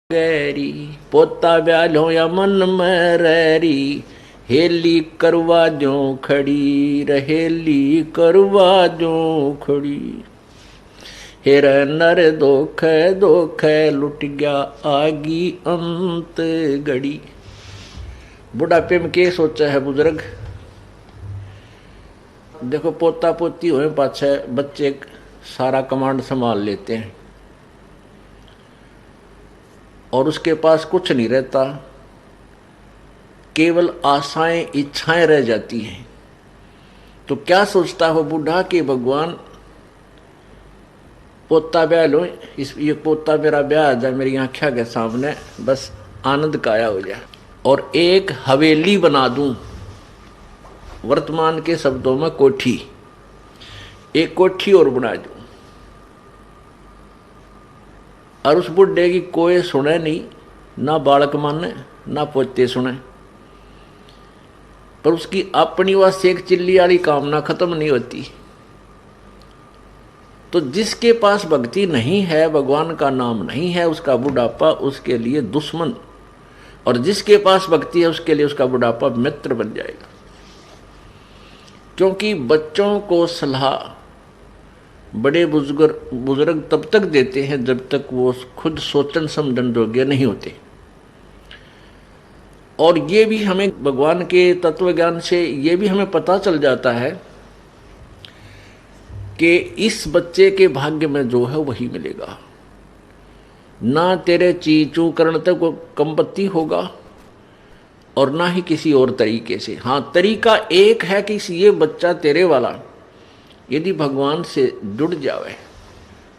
Gary पोता ब्यालो या मन में रैरी हेली करवा जो खड़ी रहेली करवा जो खड़ी हेर नर दोख दोख लुट गया आगी अंत गड़ी। बुढ़ापे में क्या सोचा है बुजुर्ग? देखो पोता पोती हुए पाछे बच्चे सारा कमांड संभाल लेते हैं और उसके पास कुछ नहीं रहता, केवल आशाएं इच्छाएं रह जाती हैं। तो क्या सोचता हो बूढ़ा कि भगवान पोता ब्याह लो, ये पोता मेरा ब्याह आ जाए मेरी आंखों के सामने, बस आनंद काया हो जाए और एक हवेली बना दूं, वर्तमान के शब्दों में कोठी, एक कोठी और बना दूं और उस बुढ़े की कोई सुने नहीं, ना बालक माने ना पोते सुने, पर उसकी अपनी वह सेक चिल्ली वाली कामना खत्म नहीं होती। तो जिसके पास भक्ति नहीं है, भगवान का नाम नहीं है, उसका बुढ़ापा उसके लिए दुश्मन, और जिसके पास भक्ति है उसके लिए उसका बुढ़ापा मित्र बन जाएगा। क्योंकि बच्चों को सलाह बड़े बुजुर्ग तब तक देते हैं जब तक वो खुद सोचन समझन योग्य नहीं होते। और ये भी हमें भगवान के तत्व ज्ञान से ये भी हमें पता चल जाता है कि इस बच्चे के भाग्य में जो है वही मिलेगा। ना तेरे चीचू करण तक वो कंपत्ति होगा और ना ही किसी और तरीके से। हाँ, तरीका एक है कि ये बच्चा तेरे वाला यदि भगवान से जुड़ जावे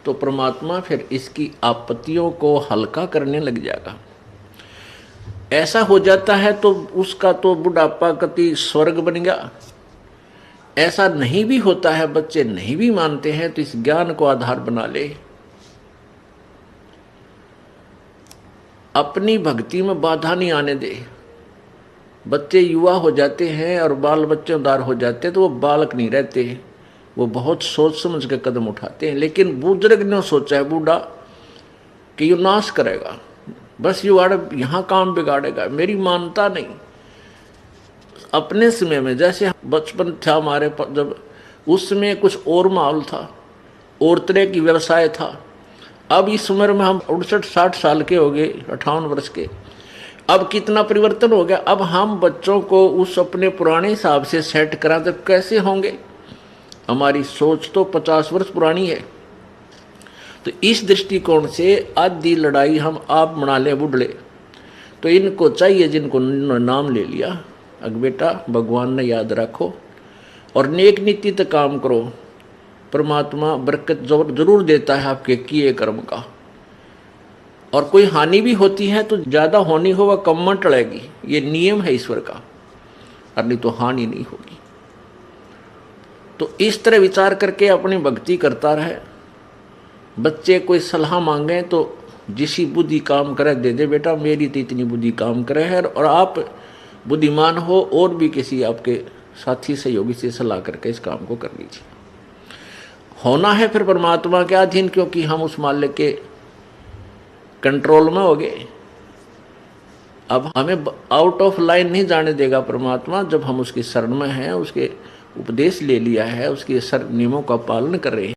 तो परमात्मा फिर इसकी आपत्तियों को हल्का करने लग जाएगा। ऐसा हो जाता है तो उसका तो बुढ़ापा कति स्वर्ग बन गया। ऐसा नहीं भी होता है, बच्चे नहीं भी मानते हैं, तो इस ज्ञान को आधार बना ले, अपनी भक्ति में बाधा नहीं आने दे। बच्चे युवा हो जाते हैं और बाल बच्चेदार हो जाते हैं तो वो बालक नहीं रहते, वो बहुत सोच समझ के कदम उठाते हैं। लेकिन बुजुर्ग ने सोचा है बूढ़ा कि यू नाश करेगा, बस यू यहाँ काम बिगाड़ेगा, मेरी मानता नहीं। अपने समय में जैसे बचपन था हमारे, जब उस समय कुछ और माहौल था, और तरह की व्यवसाय था। अब इस उम्र में हम 68-60 साल के हो गए, 58 वर्ष के, अब कितना परिवर्तन हो गया। अब हम बच्चों को उस अपने पुराने हिसाब से सेट करा तो कैसे होंगे? हमारी सोच तो 50 वर्ष पुरानी है। तो इस दृष्टिकोण से आधी लड़ाई हम आप बना ले बुढ़ले। तो इनको चाहिए जिनको नाम ले लिया, अग बेटा भगवान ने याद रखो और नेक नीति तक काम करो, परमात्मा बरकत जरूर देता है आपके किए कर्म का। और कोई हानि भी होती है तो ज़्यादा होनी हो वह कम में टलेगी, ये नियम है ईश्वर का, और नहीं तो हानि नहीं होगी। तो इस तरह विचार करके अपनी भक्ति करता रहे। बच्चे कोई सलाह मांगे तो जिसी बुद्धि काम करे दे दे, बेटा मेरी तो इतनी बुद्धि काम करे है, और आप बुद्धिमान हो और भी किसी आपके साथी सहयोगी से सलाह करके इस काम को कर लीजिए। होना है फिर परमात्मा के अधीन, क्योंकि हम उस मालिक के कंट्रोल में हो गए। अब हमें आउट ऑफ लाइन नहीं जाने देगा परमात्मा, जब हम उसकी शरण में हैं, उसके उपदेश ले लिया है, उसके नियमों का पालन कर रहे हैं।